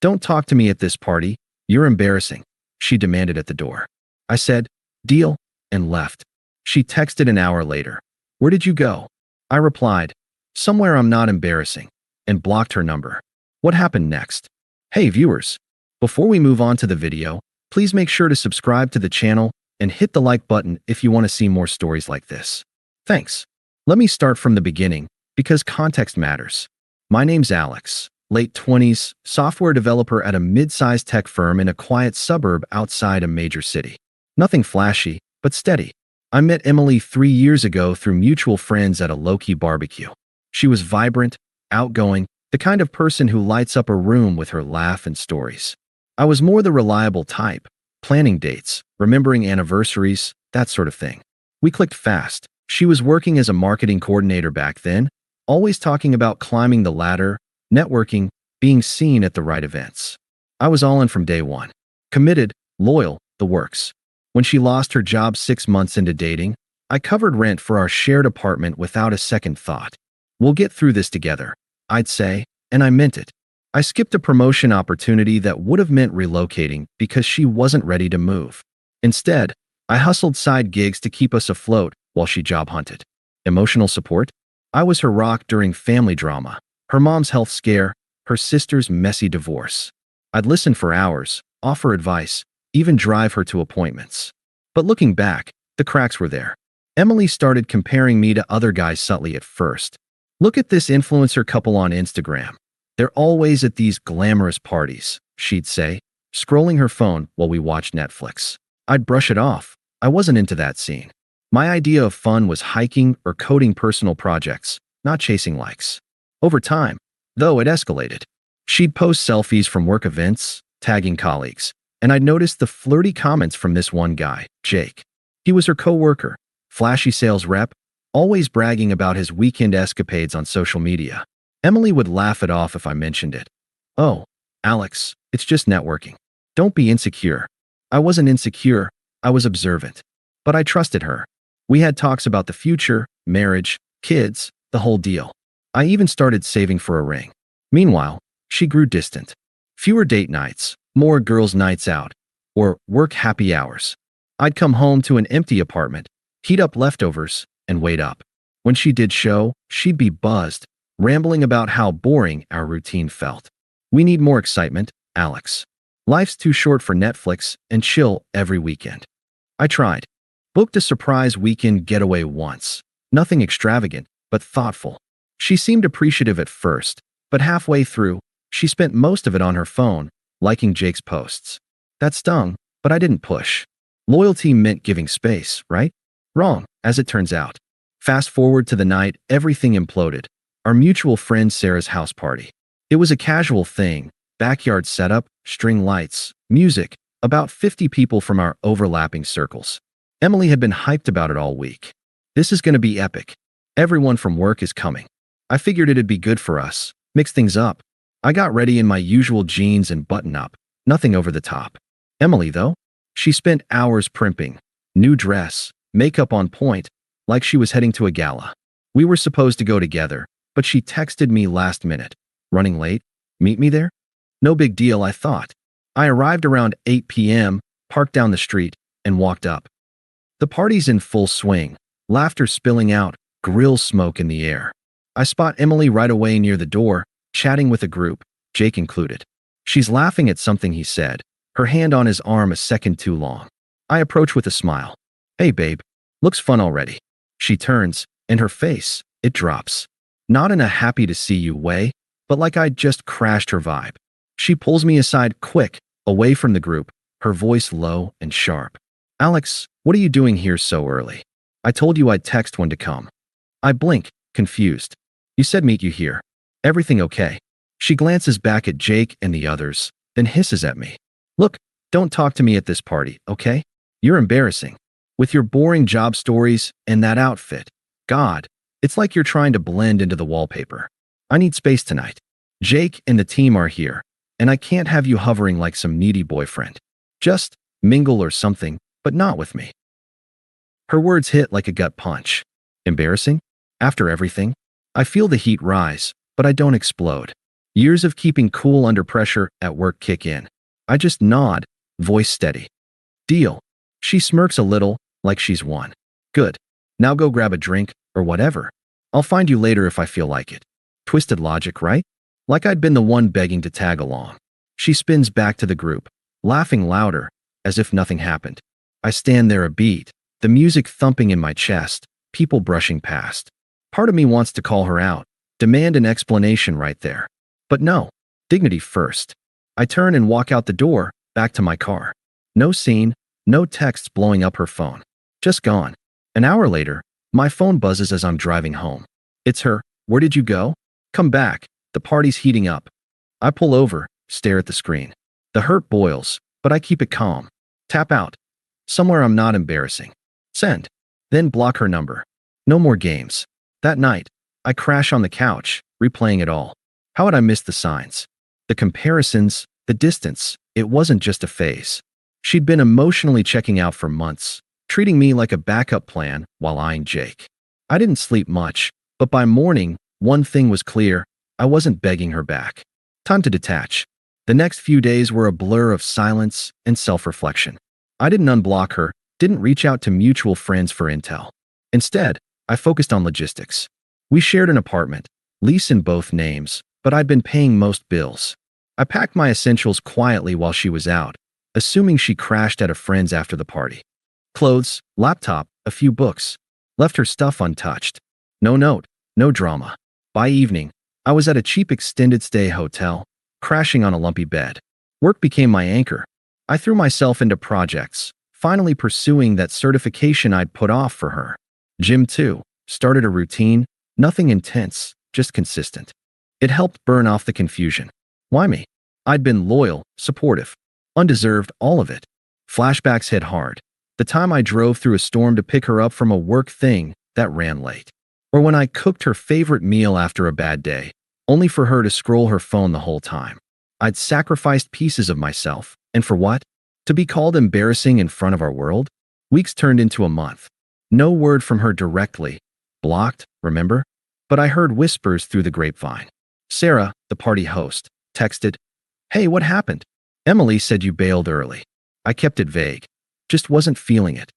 Don't talk to me at this party. You're embarrassing, she demanded at the door. I said, deal, and left. She texted an hour later. Where did you go? I replied, somewhere I'm not embarrassing, and blocked her number. What happened next? Hey viewers, before we move on to the video, please make sure to subscribe to the channel and hit the like button if you want to see more stories like this. Thanks. Let me start from the beginning, because context matters. My name's Alex, late 20s, software developer at a mid-sized tech firm in a quiet suburb outside a major city. Nothing flashy, but steady. I met Emily 3 years ago through mutual friends at a low-key barbecue. She was vibrant, outgoing, the kind of person who lights up a room with her laugh and stories. I was more the reliable type, planning dates, remembering anniversaries, that sort of thing. We clicked fast. She was working as a marketing coordinator back then, always talking about climbing the ladder, networking, being seen at the right events. I was all in from day one. Committed, loyal, the works. When she lost her job 6 months into dating, I covered rent for our shared apartment without a second thought. We'll get through this together, I'd say, and I meant it. I skipped a promotion opportunity that would have meant relocating because she wasn't ready to move. Instead, I hustled side gigs to keep us afloat while she job hunted. Emotional support? I was her rock during family drama, her mom's health scare, her sister's messy divorce. I'd listen for hours, offer advice, even drive her to appointments. But looking back, the cracks were there. Emily started comparing me to other guys subtly at first. Look at this influencer couple on Instagram. They're always at these glamorous parties, she'd say, scrolling her phone while we watched Netflix. I'd brush it off. I wasn't into that scene. My idea of fun was hiking or coding personal projects, not chasing likes. Over time, though, it escalated. She'd post selfies from work events, tagging colleagues, and I'd noticed the flirty comments from this one guy, Jake. He was her coworker, flashy sales rep, always bragging about his weekend escapades on social media. Emily would laugh it off if I mentioned it. Oh, Alex, it's just networking. Don't be insecure. I wasn't insecure, I was observant. But I trusted her. We had talks about the future, marriage, kids, the whole deal. I even started saving for a ring. Meanwhile, she grew distant. Fewer date nights, more girls' nights out, or work happy hours. I'd come home to an empty apartment, heat up leftovers, and wait up. When she did show, she'd be buzzed, rambling about how boring our routine felt. We need more excitement, Alex. Life's too short for Netflix and chill every weekend. I tried. Booked a surprise weekend getaway once. Nothing extravagant, but thoughtful. She seemed appreciative at first, but halfway through, she spent most of it on her phone, liking Jake's posts. That stung, but I didn't push. Loyalty meant giving space, right? Wrong, as it turns out. Fast forward to the night everything imploded. Our mutual friend Sarah's house party. It was a casual thing, backyard setup, string lights, music, about 50 people from our overlapping circles. Emily had been hyped about it all week. This is going to be epic. Everyone from work is coming. I figured it'd be good for us, mix things up. I got ready in my usual jeans and button-up, nothing over the top. Emily, though, she spent hours primping, new dress, makeup on point, like she was heading to a gala. We were supposed to go together, but she texted me last minute. Running late? Meet me there? No big deal, I thought. I arrived around 8 p.m., parked down the street, and walked up. The party's in full swing, laughter spilling out, grill smoke in the air. I spot Emily right away near the door, chatting with a group, Jake included. She's laughing at something he said, her hand on his arm a second too long. I approach with a smile. Hey babe, looks fun already. She turns, and her face, it drops. Not in a happy to see you way, but like I'd just crashed her vibe. She pulls me aside quick, away from the group, her voice low and sharp. Alex, what are you doing here so early? I told you I'd text when to come. I blink, confused. You said meet you here. Everything okay? She glances back at Jake and the others, then hisses at me. Look, don't talk to me at this party, okay? You're embarrassing. With your boring job stories and that outfit. God, it's like you're trying to blend into the wallpaper. I need space tonight. Jake and the team are here, and I can't have you hovering like some needy boyfriend. Just mingle or something, but not with me. Her words hit like a gut punch. Embarrassing? After everything? I feel the heat rise, but I don't explode. Years of keeping cool under pressure at work kick in. I just nod, voice steady. Deal. She smirks a little, like she's won. Good. Now go grab a drink, or whatever. I'll find you later if I feel like it. Twisted logic, right? Like I'd been the one begging to tag along. She spins back to the group, laughing louder, as if nothing happened. I stand there a beat, the music thumping in my chest, people brushing past. Part of me wants to call her out, demand an explanation right there. But no, dignity first. I turn and walk out the door, back to my car. No scene, no texts blowing up her phone. Just gone. An hour later, my phone buzzes as I'm driving home. It's her. Where did you go? Come back. The party's heating up. I pull over, stare at the screen. The hurt boils, but I keep it calm. Tap out. Somewhere I'm not embarrassing. Send. Then block her number. No more games. That night, I crash on the couch, replaying it all. How had I missed the signs? The comparisons, the distance. It wasn't just a phase. She'd been emotionally checking out for months, treating me like a backup plan while eyeing Jake. I didn't sleep much, but by morning, one thing was clear. I wasn't begging her back. Time to detach. The next few days were a blur of silence and self-reflection. I didn't unblock her, didn't reach out to mutual friends for intel. Instead, I focused on logistics. We shared an apartment, lease in both names, but I'd been paying most bills. I packed my essentials quietly while she was out, assuming she crashed at a friend's after the party. Clothes, laptop, a few books. Left her stuff untouched. No note, no drama. By evening, I was at a cheap extended stay hotel, crashing on a lumpy bed. Work became my anchor. I threw myself into projects, finally pursuing that certification I'd put off for her. Gym too. Started a routine, nothing intense, just consistent. It helped burn off the confusion. Why me? I'd been loyal, supportive, undeserved, all of it. Flashbacks hit hard. The time I drove through a storm to pick her up from a work thing that ran late. Or when I cooked her favorite meal after a bad day, only for her to scroll her phone the whole time. I'd sacrificed pieces of myself. And for what? To be called embarrassing in front of our world? Weeks turned into a month. No word from her directly. Blocked, remember? But I heard whispers through the grapevine. Sarah, the party host, texted, "Hey, what happened? Emily said you bailed early." I kept it vague. Just wasn't feeling it.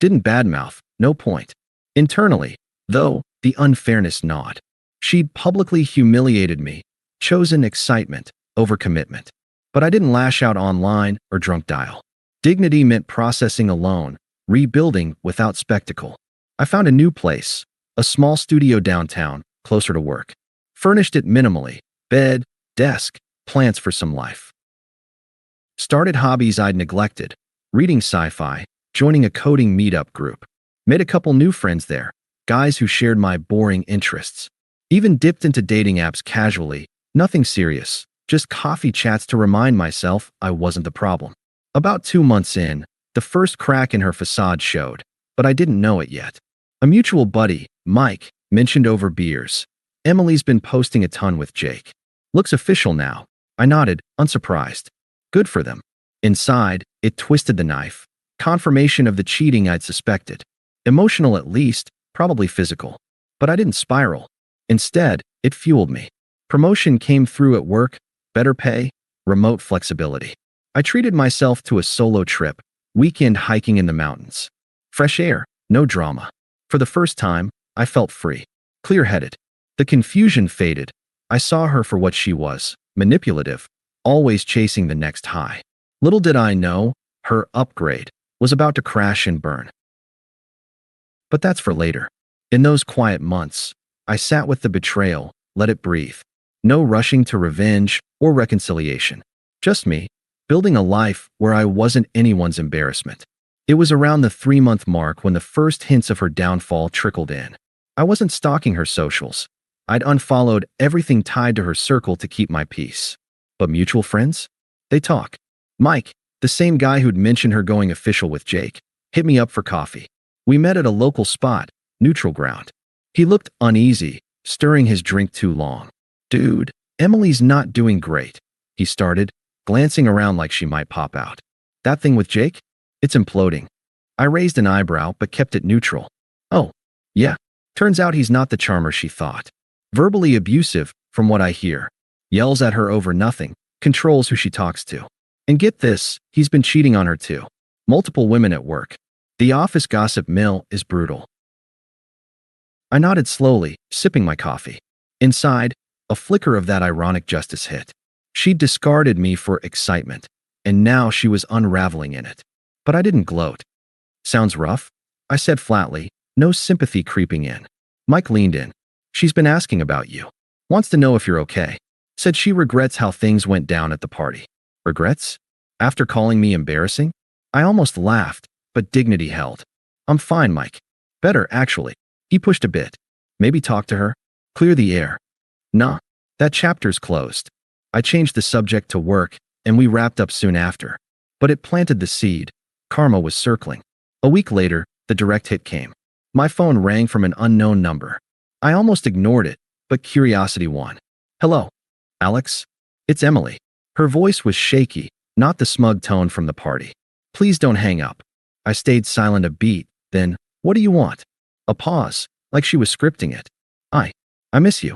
Didn't badmouth, no point. Internally, though, the unfairness gnawed. She'd publicly humiliated me, chosen excitement over commitment. But I didn't lash out online or drunk dial. Dignity meant processing alone, rebuilding without spectacle. I found a new place, a small studio downtown, closer to work. Furnished it minimally, bed, desk, plants for some life. Started hobbies I'd neglected, reading sci-fi, joining a coding meetup group. Made a couple new friends there, guys who shared my boring interests. Even dipped into dating apps casually, nothing serious, just coffee chats to remind myself I wasn't the problem. About 2 months in, the first crack in her facade showed, but I didn't know it yet. A mutual buddy, Mike, mentioned over beers. Emily's been posting a ton with Jake. Looks official now. I nodded, unsurprised. Good for them. Inside, it twisted the knife. Confirmation of the cheating I'd suspected. Emotional at least, probably physical. But I didn't spiral. Instead, it fueled me. Promotion came through at work, better pay, remote flexibility. I treated myself to a solo trip, weekend hiking in the mountains. Fresh air, no drama. For the first time, I felt free, clear-headed. The confusion faded. I saw her for what she was, manipulative, always chasing the next high. Little did I know, her upgrade was about to crash and burn. But that's for later. In those quiet months, I sat with the betrayal, let it breathe. No rushing to revenge or reconciliation. Just me, building a life where I wasn't anyone's embarrassment. It was around the 3-month mark when the first hints of her downfall trickled in. I wasn't stalking her socials. I'd unfollowed everything tied to her circle to keep my peace. But mutual friends? They talk. Mike, the same guy who'd mentioned her going official with Jake, hit me up for coffee. We met at a local spot, neutral ground. He looked uneasy, stirring his drink too long. "Dude, Emily's not doing great," he started, glancing around like she might pop out. "That thing with Jake? It's imploding." I raised an eyebrow but kept it neutral. "Oh, yeah. Turns out he's not the charmer she thought. Verbally abusive, from what I hear. yells at her over nothing, controls who she talks to. And get this, he's been cheating on her too. Multiple women at work. The office gossip mill is brutal. I nodded slowly, sipping my coffee. Inside, a flicker of that ironic justice hit. She'd discarded me for excitement, and now she was unraveling in it. But I didn't gloat. Sounds rough? I said flatly, no sympathy creeping in. Mike leaned in. She's been asking about you. Wants to know if you're okay. Said she regrets how things went down at the party. Regrets? After calling me embarrassing? I almost laughed, but dignity held. I'm fine, Mike. Better, actually. He pushed a bit. Maybe talk to her? Clear the air. Nah, that chapter's closed. I changed the subject to work, and we wrapped up soon after. But it planted the seed. Karma was circling. A week later, the direct hit came. My phone rang from an unknown number. I almost ignored it, but curiosity won. Hello, Alex? It's Emily. Her voice was shaky, not the smug tone from the party. Please don't hang up. I stayed silent a beat, then, what do you want? A pause, like she was scripting it. I miss you.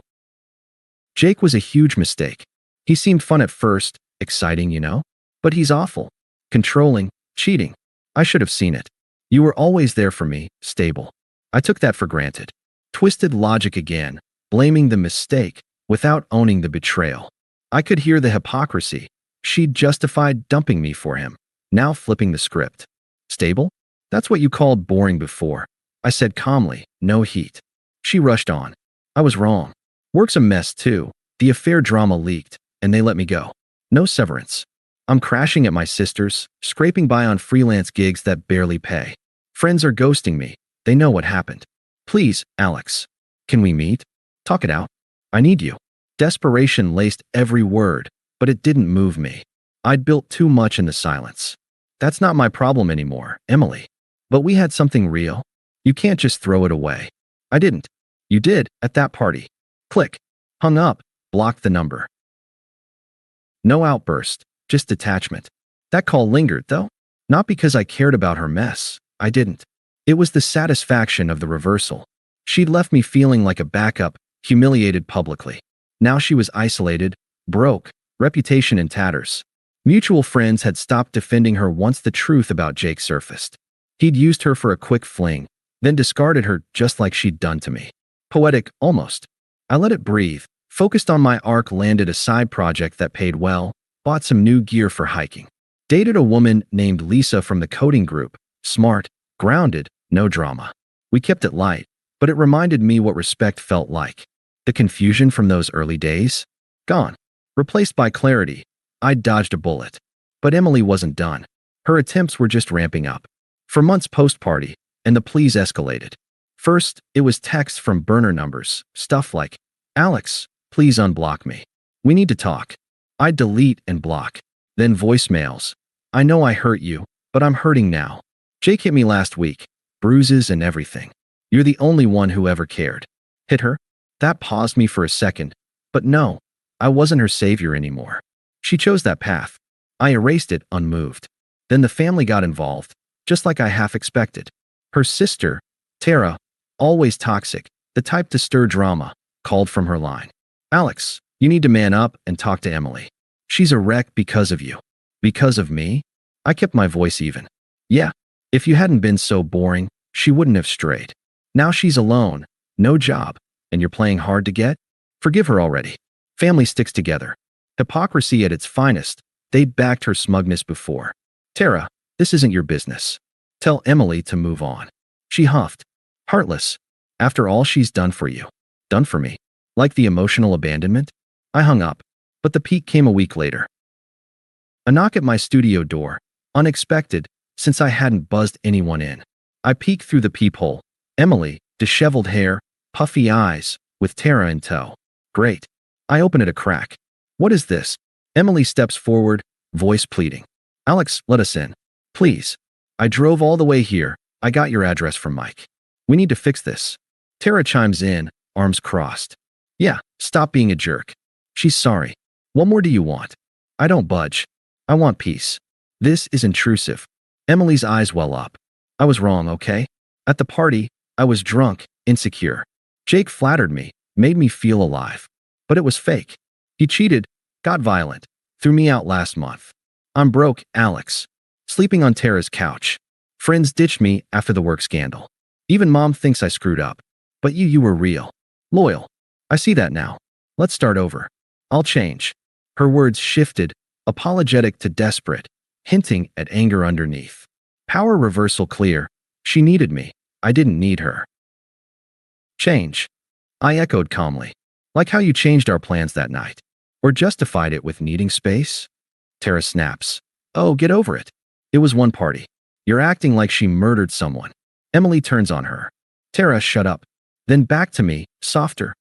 Jake was a huge mistake. He seemed fun at first, exciting, you know? But he's awful. Controlling, cheating. I should have seen it. You were always there for me, stable. I took that for granted. Twisted logic again, blaming the mistake, without owning the betrayal. I could hear the hypocrisy. She'd justified dumping me for him, now flipping the script. Stable? That's what you called boring before. I said calmly, no heat. She rushed on. I was wrong. Work's a mess too. The affair drama leaked, and they let me go. No severance. I'm crashing at my sister's, scraping by on freelance gigs that barely pay. Friends are ghosting me. They know what happened. Please, Alex. Can we meet? Talk it out. I need you. Desperation laced every word, but it didn't move me. I'd built too much in the silence. That's not my problem anymore, Emily. But we had something real. You can't just throw it away. I didn't. You did, at that party. Click. Hung up, blocked the number. No outburst, just detachment. That call lingered, though. Not because I cared about her mess. I didn't. It was the satisfaction of the reversal. She'd left me feeling like a backup, humiliated publicly. Now she was isolated, broke, reputation in tatters. Mutual friends had stopped defending her once the truth about Jake surfaced. He'd used her for a quick fling, then discarded her just like she'd done to me. Poetic, almost. I let it breathe, focused on my arc, landed a side project that paid well, bought some new gear for hiking. Dated a woman named Lisa from the coding group, smart, grounded, no drama. We kept it light, but it reminded me what respect felt like. The confusion from those early days? Gone. Replaced by clarity. I'd dodged a bullet. But Emily wasn't done. Her attempts were just ramping up. For months post-party, and the pleas escalated. First, it was texts from burner numbers, stuff like, Alex, please unblock me. We need to talk. I'd delete and block. Then voicemails. I know I hurt you, but I'm hurting now. Jake hit me last week. Bruises and everything. You're the only one who ever cared. Hit her? That paused me for a second. But no, I wasn't her savior anymore. She chose that path. I erased it, unmoved. Then the family got involved, just like I half expected. Her sister, Tara, always toxic, the type to stir drama, called from her line. Alex, you need to man up and talk to Emily. She's a wreck because of you. Because of me? I kept my voice even. Yeah, if you hadn't been so boring, she wouldn't have strayed. Now she's alone, no job, and you're playing hard to get? Forgive her already. Family sticks together. Hypocrisy at its finest. They'd backed her smugness before. Tara, this isn't your business. Tell Emily to move on. She huffed. Heartless. After all she's done for you. Done for me. Like the emotional abandonment? I hung up. But the peak came a week later. A knock at my studio door. Unexpected, since I hadn't buzzed anyone in. I peeked through the peephole. Emily, disheveled hair, puffy eyes, with Tara in tow. Great. I open it a crack. What is this? Emily steps forward, voice pleading. Alex, let us in. Please. I drove all the way here. I got your address from Mike. We need to fix this. Tara chimes in, arms crossed. Yeah, stop being a jerk. She's sorry. What more do you want? I don't budge. I want peace. This is intrusive. Emily's eyes well up. I was wrong, okay? At the party, I was drunk, insecure. Jake flattered me, made me feel alive. But it was fake. He cheated, got violent, threw me out last month. I'm broke, Alex. Sleeping on Tara's couch. Friends ditched me after the work scandal. Even mom thinks I screwed up. But you were real. Loyal. I see that now. Let's start over. I'll change. Her words shifted, apologetic to desperate, hinting at anger underneath. Power reversal clear. She needed me. I didn't need her. Change. I echoed calmly. Like how you changed our plans that night. Or justified it with needing space? Tara snaps. Oh, get over it. It was one party. You're acting like she murdered someone. Emily turns on her. Tara, shut up. Then back to me, softer.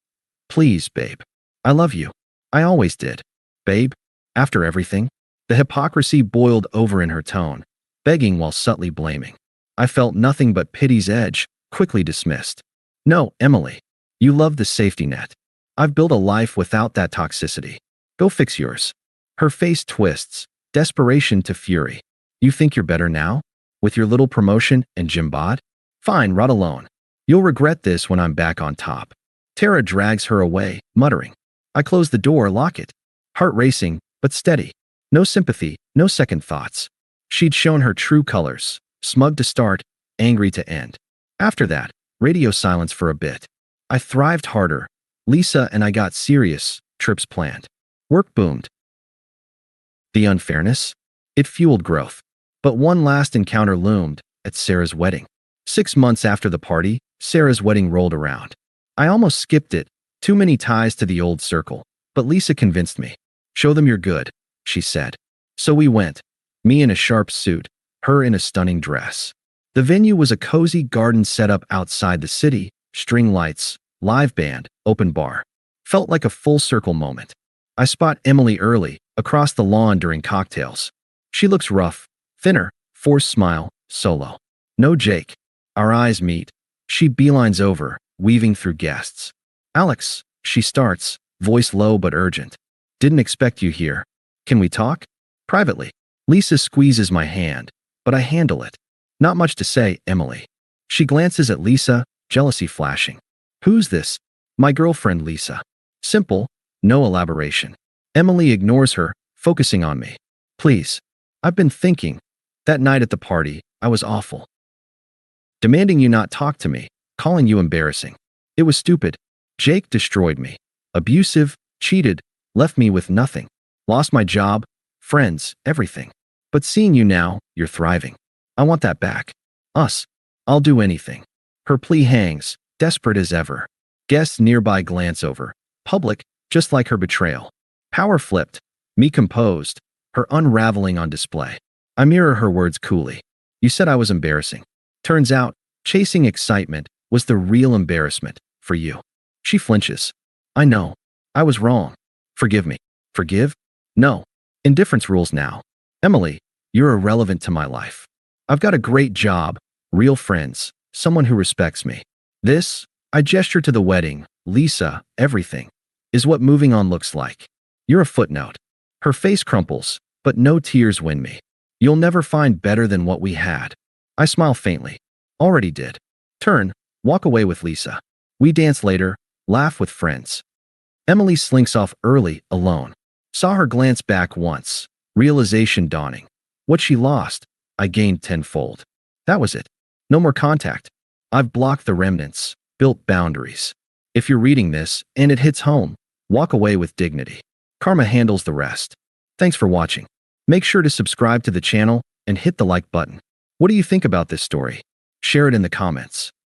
Please, babe. I love you. I always did. Babe, after everything? The hypocrisy boiled over in her tone, begging while subtly blaming. I felt nothing but pity's edge, quickly dismissed. No, Emily. You love the safety net. I've built a life without that toxicity. Go fix yours. Her face twists, desperation to fury. You think you're better now? With your little promotion and gym bod? Fine, rot alone. You'll regret this when I'm back on top. Tara drags her away, muttering. I close the door, lock it. Heart racing, but steady. No sympathy, no second thoughts. She'd shown her true colors, smug to start, angry to end. After that, radio silence for a bit. I thrived harder. Lisa and I got serious, trips planned. Work boomed. The unfairness? It fueled growth. But one last encounter loomed, at Sarah's wedding. 6 months after the party, Sarah's wedding rolled around. I almost skipped it, too many ties to the old circle, but Lisa convinced me. Show them you're good, she said. So we went, me in a sharp suit, her in a stunning dress. The venue was a cozy garden setup outside the city, string lights, live band, open bar. Felt like a full-circle moment. I spot Emily early, across the lawn during cocktails. She looks rough, thinner, forced smile, solo. No Jake. Our eyes meet. She beelines over, weaving through guests. Alex, she starts, voice low but urgent. Didn't expect you here. Can we talk? Privately. Lisa squeezes my hand, but I handle it. Not much to say, Emily. She glances at Lisa, jealousy flashing. Who's this? My girlfriend, Lisa. Simple, no elaboration. Emily ignores her, focusing on me. Please. I've been thinking. That night at the party, I was awful. Demanding you not talk to me, calling you embarrassing. It was stupid. Jake destroyed me. Abusive, cheated, left me with nothing. Lost my job, friends, everything. But seeing you now, you're thriving. I want that back. Us. I'll do anything. Her plea hangs, desperate as ever. Guests nearby glance over. Public, just like her betrayal. Power flipped. Me composed. Her unraveling on display. I mirror her words coolly. You said I was embarrassing. Turns out, chasing excitement was the real embarrassment for you. She flinches. I know. I was wrong. Forgive me. Forgive? No. Indifference rules now. Emily, you're irrelevant to my life. I've got a great job, real friends, someone who respects me. This, I gesture to the wedding, Lisa, everything, is what moving on looks like. You're a footnote. Her face crumples, but no tears win me. You'll never find better than what we had. I smile faintly. Already did. Turn, walk away with Lisa. We dance later, laugh with friends. Emily slinks off early, alone. Saw her glance back once. Realization dawning. What she lost, I gained tenfold. That was it. No more contact. I've blocked the remnants, built boundaries. If you're reading this, and it hits home, walk away with dignity. Karma handles the rest. Thanks for watching. Make sure to subscribe to the channel and hit the like button. What do you think about this story? Share it in the comments.